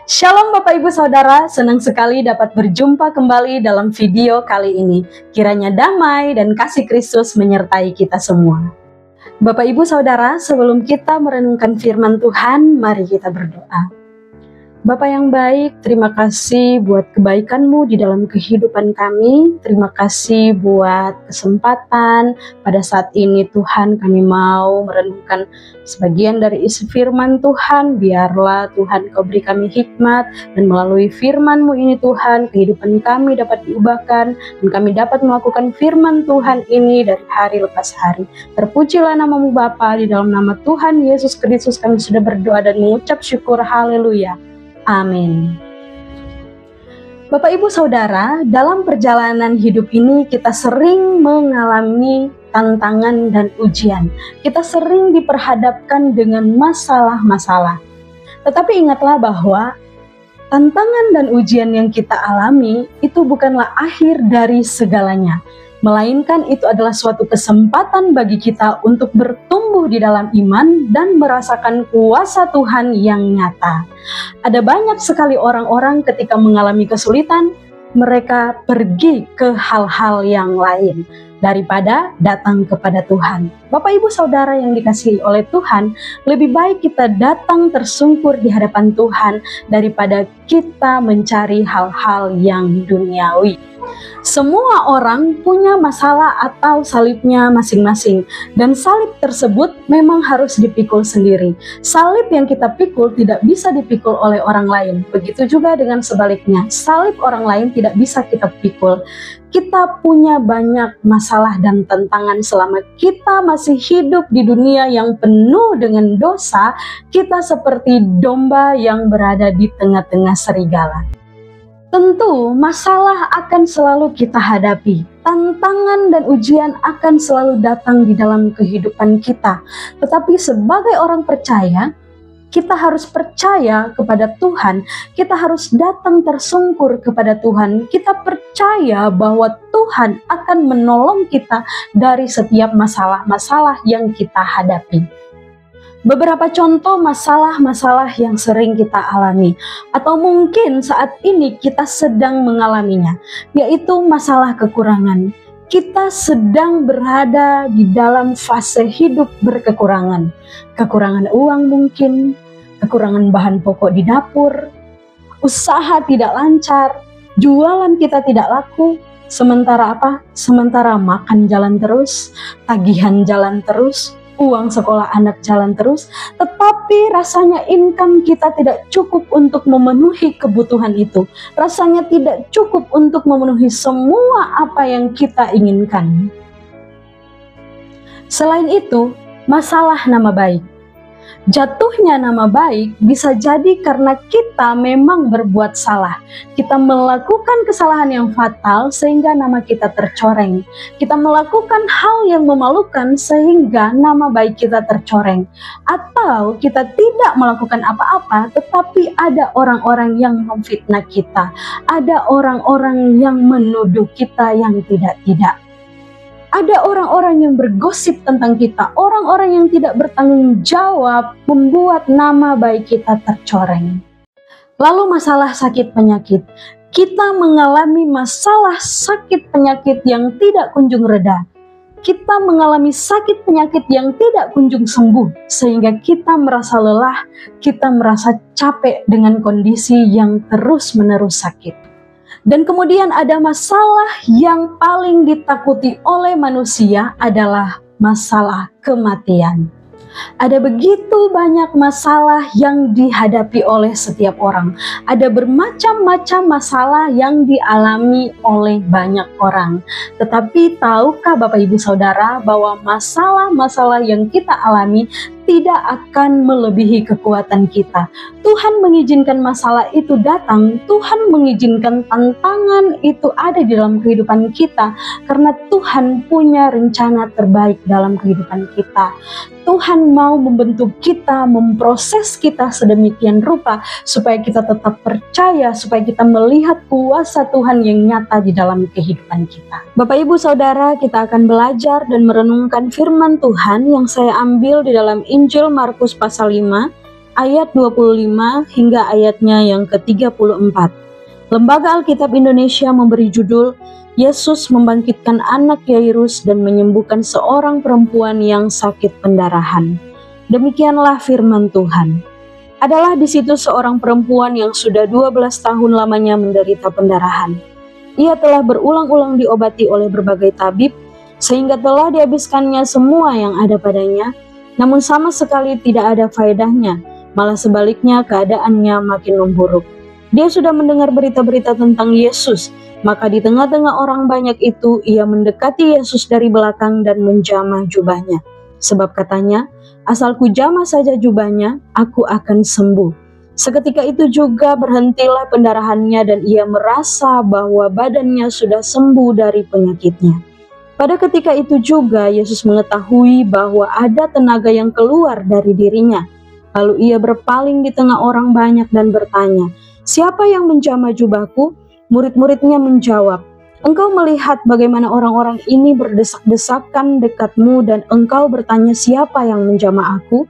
Shalom Bapak Ibu Saudara, senang sekali dapat berjumpa kembali dalam video kali ini. Kiranya damai dan kasih Kristus menyertai kita semua. Bapak Ibu Saudara, sebelum kita merenungkan firman Tuhan, mari kita berdoa. Bapa yang baik, terima kasih buat kebaikan-Mu di dalam kehidupan kami. Terima kasih buat kesempatan pada saat ini Tuhan, kami mau merenungkan sebagian dari isi firman Tuhan. Biarlah Tuhan Kau beri kami hikmat, dan melalui firman-Mu ini Tuhan, kehidupan kami dapat diubahkan, dan kami dapat melakukan firman Tuhan ini dari hari lepas hari. Terpujilah nama-Mu Bapa, di dalam nama Tuhan Yesus Kristus kami sudah berdoa dan mengucap syukur. Haleluya. Amin. Bapak Ibu Saudara, dalam perjalanan hidup ini kita sering mengalami tantangan dan ujian. Kita sering diperhadapkan dengan masalah-masalah. Tetapi ingatlah bahwa tantangan dan ujian yang kita alami itu bukanlah akhir dari segalanya, melainkan itu adalah suatu kesempatan bagi kita untuk bertumbuh di dalam iman dan merasakan kuasa Tuhan yang nyata. Ada banyak sekali orang-orang ketika mengalami kesulitan, mereka pergi ke hal-hal yang lain daripada datang kepada Tuhan. Bapak Ibu Saudara yang dikasihi oleh Tuhan, lebih baik kita datang tersungkur di hadapan Tuhan daripada kita mencari hal-hal yang duniawi. Semua orang punya masalah atau salibnya masing-masing, dan salib tersebut memang harus dipikul sendiri. Salib yang kita pikul tidak bisa dipikul oleh orang lain. Begitu juga dengan sebaliknya, salib orang lain tidak bisa kita pikul. Kita punya banyak masalah dan tantangan selama kita masih hidup di dunia yang penuh dengan dosa. Kita seperti domba yang berada di tengah-tengah serigala. Tentu masalah akan selalu kita hadapi, tantangan dan ujian akan selalu datang di dalam kehidupan kita. Tetapi sebagai orang percaya, kita harus percaya kepada Tuhan, kita harus datang tersungkur kepada Tuhan. Kita percaya bahwa Tuhan akan menolong kita dari setiap masalah-masalah yang kita hadapi. Beberapa contoh masalah-masalah yang sering kita alami, atau mungkin saat ini kita sedang mengalaminya, yaitu masalah kekurangan. Kita sedang berada di dalam fase hidup berkekurangan. Kekurangan uang mungkin, kekurangan bahan pokok di dapur, usaha tidak lancar, jualan kita tidak laku. Sementara apa? Sementara makan jalan terus, tagihan jalan terus, uang sekolah anak jalan terus, tetapi rasanya income kita tidak cukup untuk memenuhi kebutuhan itu. Rasanya tidak cukup untuk memenuhi semua apa yang kita inginkan. Selain itu, masalah nama baik. Jatuhnya nama baik bisa jadi karena kita memang berbuat salah. Kita melakukan kesalahan yang fatal sehingga nama kita tercoreng. Kita melakukan hal yang memalukan sehingga nama baik kita tercoreng. Atau kita tidak melakukan apa-apa tetapi ada orang-orang yang memfitnah kita. Ada orang-orang yang menuduh kita yang tidak-tidak. Ada orang-orang yang bergosip tentang kita, orang-orang yang tidak bertanggung jawab membuat nama baik kita tercoreng. Lalu masalah sakit penyakit. Kita mengalami masalah sakit penyakit yang tidak kunjung reda. Kita mengalami sakit penyakit yang tidak kunjung sembuh, sehingga kita merasa lelah, kita merasa capek dengan kondisi yang terus-menerus sakit. Dan kemudian ada masalah yang paling ditakuti oleh manusia adalah masalah kematian. Ada begitu banyak masalah yang dihadapi oleh setiap orang. Ada bermacam-macam masalah yang dialami oleh banyak orang. Tetapi tahukah Bapak Ibu Saudara bahwa masalah-masalah yang kita alami tidak akan melebihi kekuatan kita. Tuhan mengizinkan masalah itu datang, Tuhan mengizinkan tantangan itu ada di dalam kehidupan kita, karena Tuhan punya rencana terbaik dalam kehidupan kita. Tuhan mau membentuk kita, memproses kita sedemikian rupa, supaya kita tetap percaya, supaya kita melihat kuasa Tuhan yang nyata di dalam kehidupan kita. Bapak Ibu Saudara, kita akan belajar dan merenungkan firman Tuhan yang saya ambil di dalam Injil Markus pasal 5 ayat 25 hingga ayatnya yang ke-34. Lembaga Alkitab Indonesia memberi judul Yesus membangkitkan anak Yairus dan menyembuhkan seorang perempuan yang sakit pendarahan. Demikianlah firman Tuhan. Adalah di situ seorang perempuan yang sudah 12 tahun lamanya menderita pendarahan. Ia telah berulang-ulang diobati oleh berbagai tabib, sehingga telah dihabiskannya semua yang ada padanya, namun sama sekali tidak ada faedahnya, malah sebaliknya keadaannya makin memburuk. Dia sudah mendengar berita-berita tentang Yesus, maka di tengah-tengah orang banyak itu ia mendekati Yesus dari belakang dan menjamah jubahnya. Sebab katanya, asal ku jamah saja jubahnya, aku akan sembuh. Seketika itu juga berhentilah pendarahannya dan ia merasa bahwa badannya sudah sembuh dari penyakitnya. Pada ketika itu juga Yesus mengetahui bahwa ada tenaga yang keluar dari dirinya. Lalu ia berpaling di tengah orang banyak dan bertanya, "Siapa yang menjamah jubahku?" Murid-muridnya menjawab, "Engkau melihat bagaimana orang-orang ini berdesak-desakan dekatmu dan engkau bertanya siapa yang menjamah aku?"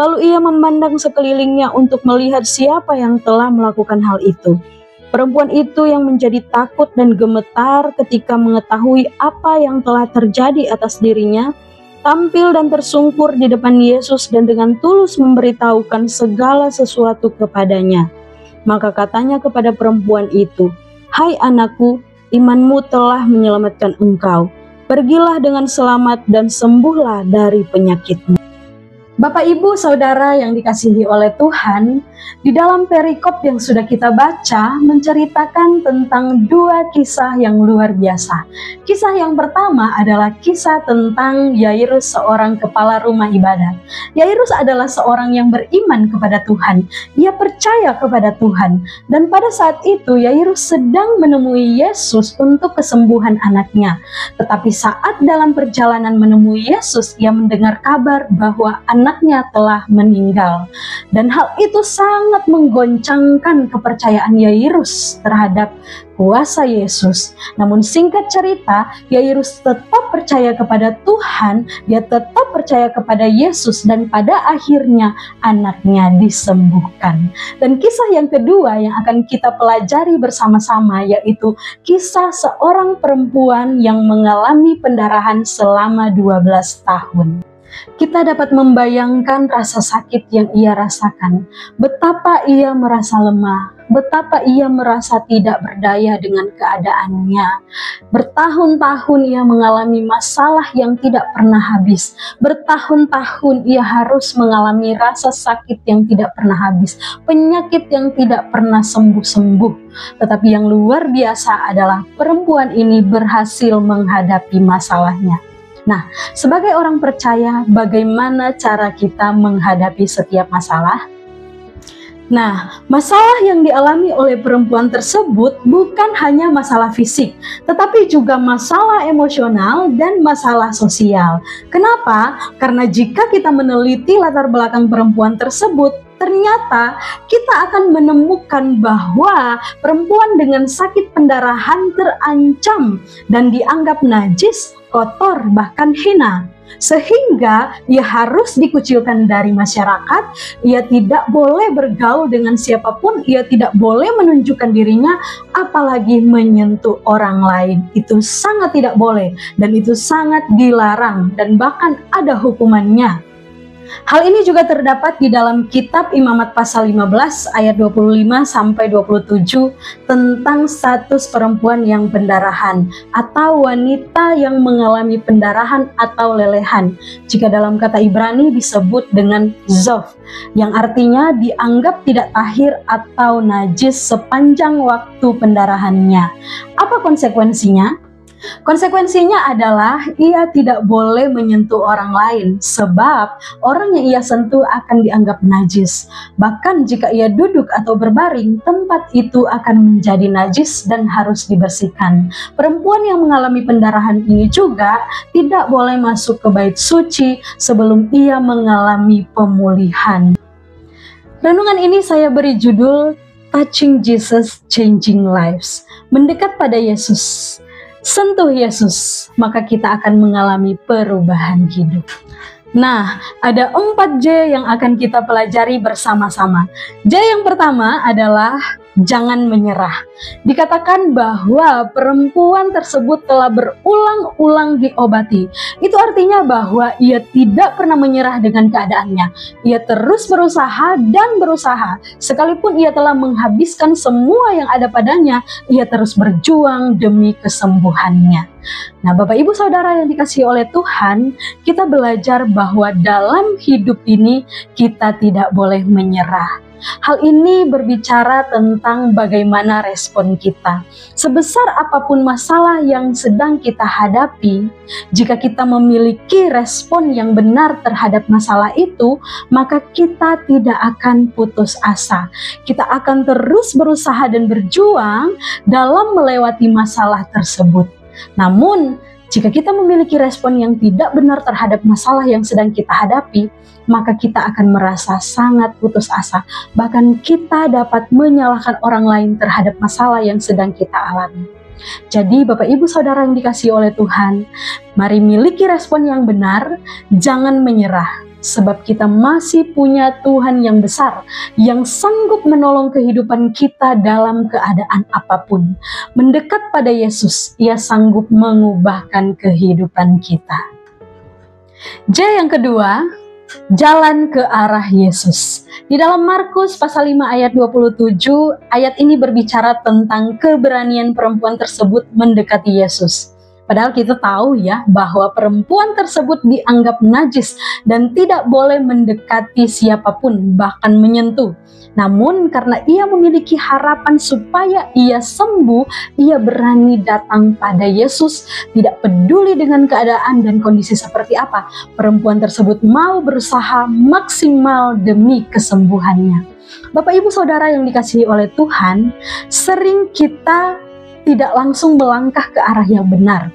Lalu ia memandang sekelilingnya untuk melihat siapa yang telah melakukan hal itu. Perempuan itu yang menjadi takut dan gemetar ketika mengetahui apa yang telah terjadi atas dirinya, tampil dan tersungkur di depan Yesus dan dengan tulus memberitahukan segala sesuatu kepadanya. Maka katanya kepada perempuan itu, "Hai anakku, imanmu telah menyelamatkan engkau. Pergilah dengan selamat dan sembuhlah dari penyakitmu." Bapak, Ibu, Saudara yang dikasihi oleh Tuhan, di dalam perikop yang sudah kita baca menceritakan tentang dua kisah yang luar biasa. Kisah yang pertama adalah kisah tentang Yairus, seorang kepala rumah ibadat. Yairus adalah seorang yang beriman kepada Tuhan. Ia percaya kepada Tuhan. Dan pada saat itu Yairus sedang menemui Yesus untuk kesembuhan anaknya. Tetapi saat dalam perjalanan menemui Yesus, ia mendengar kabar bahwa anaknya telah meninggal. Dan hal itu sangat menggoncangkan kepercayaan Yairus terhadap kuasa Yesus. Namun singkat cerita, Yairus tetap percaya kepada Tuhan, dia tetap percaya kepada Yesus, dan pada akhirnya anaknya disembuhkan. Dan kisah yang kedua yang akan kita pelajari bersama-sama yaitu kisah seorang perempuan yang mengalami pendarahan selama 12 tahun. Kita dapat membayangkan rasa sakit yang ia rasakan, betapa ia merasa lemah, betapa ia merasa tidak berdaya dengan keadaannya. Bertahun-tahun ia mengalami masalah yang tidak pernah habis. Bertahun-tahun ia harus mengalami rasa sakit yang tidak pernah habis, penyakit yang tidak pernah sembuh-sembuh. Tetapi yang luar biasa adalah perempuan ini berhasil menghadapi masalahnya. Nah, sebagai orang percaya, bagaimana cara kita menghadapi setiap masalah? Nah, masalah yang dialami oleh perempuan tersebut bukan hanya masalah fisik, tetapi juga masalah emosional dan masalah sosial. Kenapa? Karena jika kita meneliti latar belakang perempuan tersebut, ternyata kita akan menemukan bahwa perempuan dengan sakit pendarahan terancam dan dianggap najis, kotor, bahkan hina. Sehingga ia harus dikucilkan dari masyarakat, ia tidak boleh bergaul dengan siapapun, ia tidak boleh menunjukkan dirinya, apalagi menyentuh orang lain. Itu sangat tidak boleh, dan itu sangat dilarang, dan bahkan ada hukumannya. Hal ini juga terdapat di dalam kitab Imamat pasal 15 ayat 25-27 tentang status perempuan yang pendarahan atau wanita yang mengalami pendarahan atau lelehan. Jika dalam kata Ibrani disebut dengan zof, yang artinya dianggap tidak tahir atau najis sepanjang waktu pendarahannya. Apa konsekuensinya? Konsekuensinya adalah ia tidak boleh menyentuh orang lain sebab orang yang ia sentuh akan dianggap najis. Bahkan jika ia duduk atau berbaring, tempat itu akan menjadi najis dan harus dibersihkan. Perempuan yang mengalami pendarahan ini juga tidak boleh masuk ke bait suci sebelum ia mengalami pemulihan. Renungan ini saya beri judul Touching Jesus, Changing Lives. Mendekat pada Yesus. Sentuh Yesus, maka kita akan mengalami perubahan hidup. Nah, ada 4 J yang akan kita pelajari bersama-sama. J yang pertama adalah jangan menyerah. Dikatakan bahwa perempuan tersebut telah berulang-ulang diobati. Itu artinya bahwa ia tidak pernah menyerah dengan keadaannya. Ia terus berusaha dan berusaha. Sekalipun ia telah menghabiskan semua yang ada padanya, ia terus berjuang demi kesembuhannya. Nah, Bapak Ibu Saudara yang dikasihi oleh Tuhan, kita belajar bahwa dalam hidup ini kita tidak boleh menyerah. Hal ini berbicara tentang bagaimana respon kita. Sebesar apapun masalah yang sedang kita hadapi, jika kita memiliki respon yang benar terhadap masalah itu, maka kita tidak akan putus asa. Kita akan terus berusaha dan berjuang dalam melewati masalah tersebut. Namun, jika kita memiliki respon yang tidak benar terhadap masalah yang sedang kita hadapi, maka kita akan merasa sangat putus asa. Bahkan kita dapat menyalahkan orang lain terhadap masalah yang sedang kita alami. Jadi Bapak Ibu Saudara yang dikasihi oleh Tuhan, mari miliki respon yang benar, jangan menyerah. Sebab kita masih punya Tuhan yang besar, yang sanggup menolong kehidupan kita dalam keadaan apapun. Mendekat pada Yesus, Ia sanggup mengubahkan kehidupan kita. J yang kedua, jalan ke arah Yesus. Di dalam Markus pasal 5 ayat 27, ayat ini berbicara tentang keberanian perempuan tersebut mendekati Yesus. Padahal kita tahu ya bahwa perempuan tersebut dianggap najis dan tidak boleh mendekati siapapun, bahkan menyentuh. Namun karena ia memiliki harapan supaya ia sembuh, ia berani datang pada Yesus, tidak peduli dengan keadaan dan kondisi seperti apa. Perempuan tersebut mau berusaha maksimal demi kesembuhannya. Bapak Ibu Saudara yang dikasihi oleh Tuhan, sering kita tidak langsung melangkah ke arah yang benar.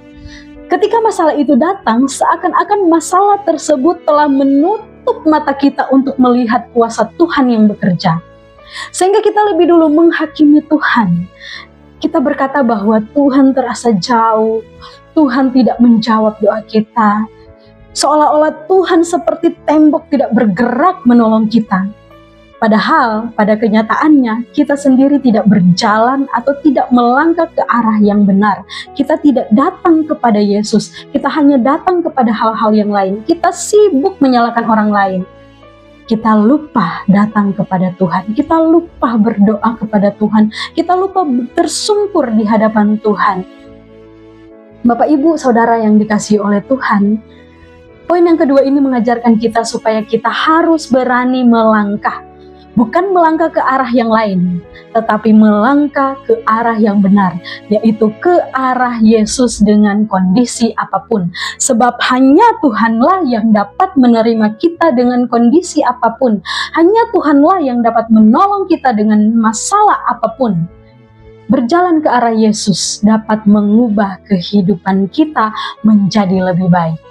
Ketika masalah itu datang, seakan-akan masalah tersebut telah menutup mata kita untuk melihat kuasa Tuhan yang bekerja. Sehingga kita lebih dulu menghakimi Tuhan. Kita berkata bahwa Tuhan terasa jauh, Tuhan tidak menjawab doa kita. Seolah-olah Tuhan seperti tembok tidak bergerak menolong kita. Padahal pada kenyataannya kita sendiri tidak berjalan atau tidak melangkah ke arah yang benar. Kita tidak datang kepada Yesus, kita hanya datang kepada hal-hal yang lain. Kita sibuk menyalahkan orang lain. Kita lupa datang kepada Tuhan, kita lupa berdoa kepada Tuhan, kita lupa tersungkur di hadapan Tuhan. Bapak Ibu Saudara yang dikasihi oleh Tuhan, poin yang kedua ini mengajarkan kita supaya kita harus berani melangkah. Bukan melangkah ke arah yang lain, tetapi melangkah ke arah yang benar, yaitu ke arah Yesus dengan kondisi apapun. Sebab hanya Tuhanlah yang dapat menerima kita dengan kondisi apapun. Hanya Tuhanlah yang dapat menolong kita dengan masalah apapun. Berjalan ke arah Yesus dapat mengubah kehidupan kita menjadi lebih baik.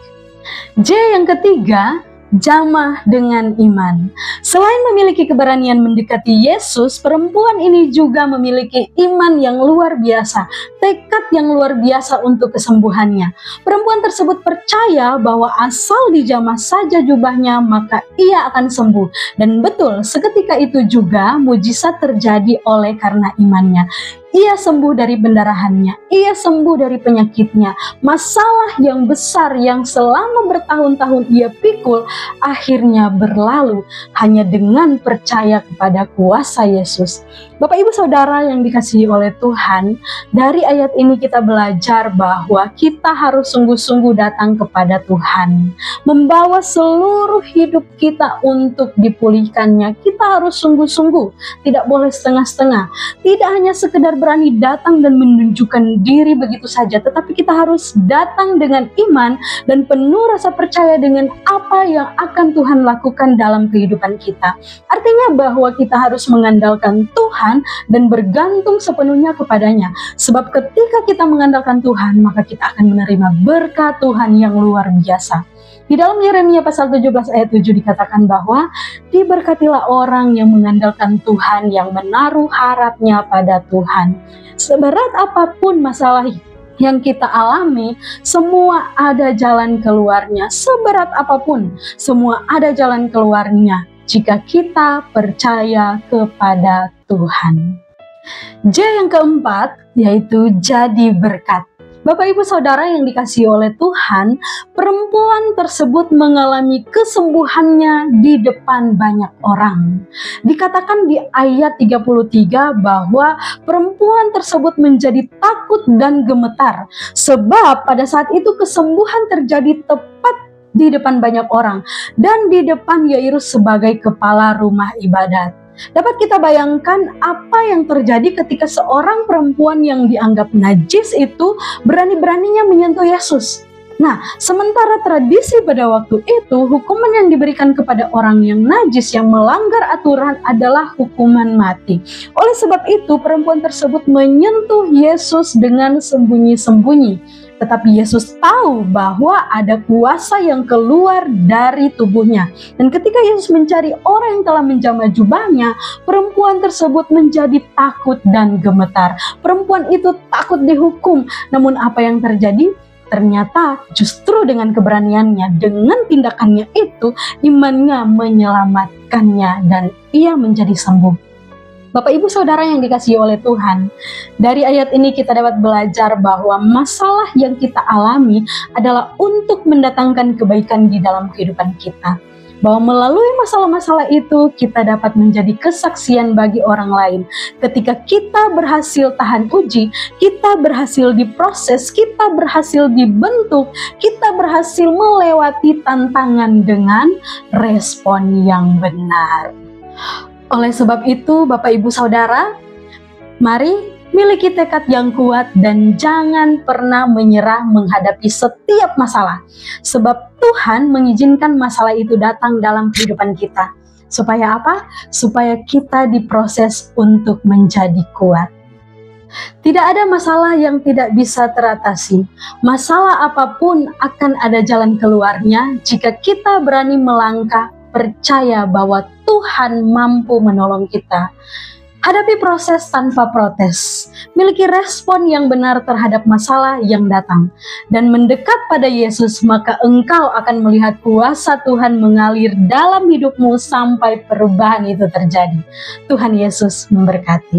J yang ketiga, jamah dengan iman. Selain memiliki keberanian mendekati Yesus, perempuan ini juga memiliki iman yang luar biasa, tekad yang luar biasa untuk kesembuhannya. Perempuan tersebut percaya bahwa asal dijamah saja jubahnya, maka ia akan sembuh. Dan betul, seketika itu juga mujizat terjadi oleh karena imannya. Ia sembuh dari pendarahannya, ia sembuh dari penyakitnya. Masalah yang besar yang selama bertahun-tahun ia pikul, akhirnya berlalu hanya dengan percaya kepada kuasa Yesus. Bapak Ibu Saudara yang dikasihi oleh Tuhan, dari ayat ini kita belajar bahwa kita harus sungguh-sungguh datang kepada Tuhan, membawa seluruh hidup kita untuk dipulihkannya. Kita harus sungguh-sungguh, tidak boleh setengah-setengah, tidak hanya sekedar berani datang dan menunjukkan diri begitu saja, tetapi kita harus datang dengan iman dan penuh rasa percaya dengan apa yang akan Tuhan lakukan dalam kehidupan kita. Artinya bahwa kita harus mengandalkan Tuhan dan bergantung sepenuhnya kepadanya. Sebab ketika kita mengandalkan Tuhan, maka kita akan menerima berkat Tuhan yang luar biasa. Di dalam Yeremia pasal 17 ayat 7 dikatakan bahwa diberkatilah orang yang mengandalkan Tuhan, yang menaruh harapnya pada Tuhan. Seberat apapun masalah yang kita alami, semua ada jalan keluarnya. Seberat apapun, semua ada jalan keluarnya jika kita percaya kepada Tuhan. J yang keempat, yaitu jadi berkat. Bapak Ibu Saudara yang dikasihi oleh Tuhan, perempuan tersebut mengalami kesembuhannya di depan banyak orang. Dikatakan di ayat 33 bahwa perempuan tersebut menjadi takut dan gemetar, sebab pada saat itu kesembuhan terjadi tepat di depan banyak orang dan di depan Yairus sebagai kepala rumah ibadat. Dapat kita bayangkan apa yang terjadi ketika seorang perempuan yang dianggap najis itu berani-beraninya menyentuh Yesus. Nah, sementara tradisi pada waktu itu, hukuman yang diberikan kepada orang yang najis yang melanggar aturan adalah hukuman mati. Oleh sebab itu, perempuan tersebut menyentuh Yesus dengan sembunyi-sembunyi. Tetapi Yesus tahu bahwa ada kuasa yang keluar dari tubuhnya. Dan ketika Yesus mencari orang yang telah menjamah jubahnya, perempuan tersebut menjadi takut dan gemetar. Perempuan itu takut dihukum. Namun apa yang terjadi? Ternyata justru dengan keberaniannya, dengan tindakannya itu, imannya menyelamatkannya dan ia menjadi sembuh. Bapak Ibu Saudara yang dikasihi oleh Tuhan, dari ayat ini kita dapat belajar bahwa masalah yang kita alami adalah untuk mendatangkan kebaikan di dalam kehidupan kita. Bahwa melalui masalah-masalah itu kita dapat menjadi kesaksian bagi orang lain. Ketika kita berhasil tahan uji, kita berhasil diproses, kita berhasil dibentuk, kita berhasil melewati tantangan dengan respon yang benar. Oleh sebab itu, Bapak Ibu Saudara, mari miliki tekad yang kuat dan jangan pernah menyerah menghadapi setiap masalah. Sebab Tuhan mengizinkan masalah itu datang dalam kehidupan kita. Supaya apa? Supaya kita diproses untuk menjadi kuat. Tidak ada masalah yang tidak bisa teratasi. Masalah apapun akan ada jalan keluarnya jika kita berani melangkah, percaya bahwa Tuhan mampu menolong kita. Hadapi proses tanpa protes, miliki respon yang benar terhadap masalah yang datang, dan mendekat pada Yesus, maka engkau akan melihat kuasa Tuhan mengalir dalam hidupmu sampai perubahan itu terjadi. Tuhan Yesus memberkati.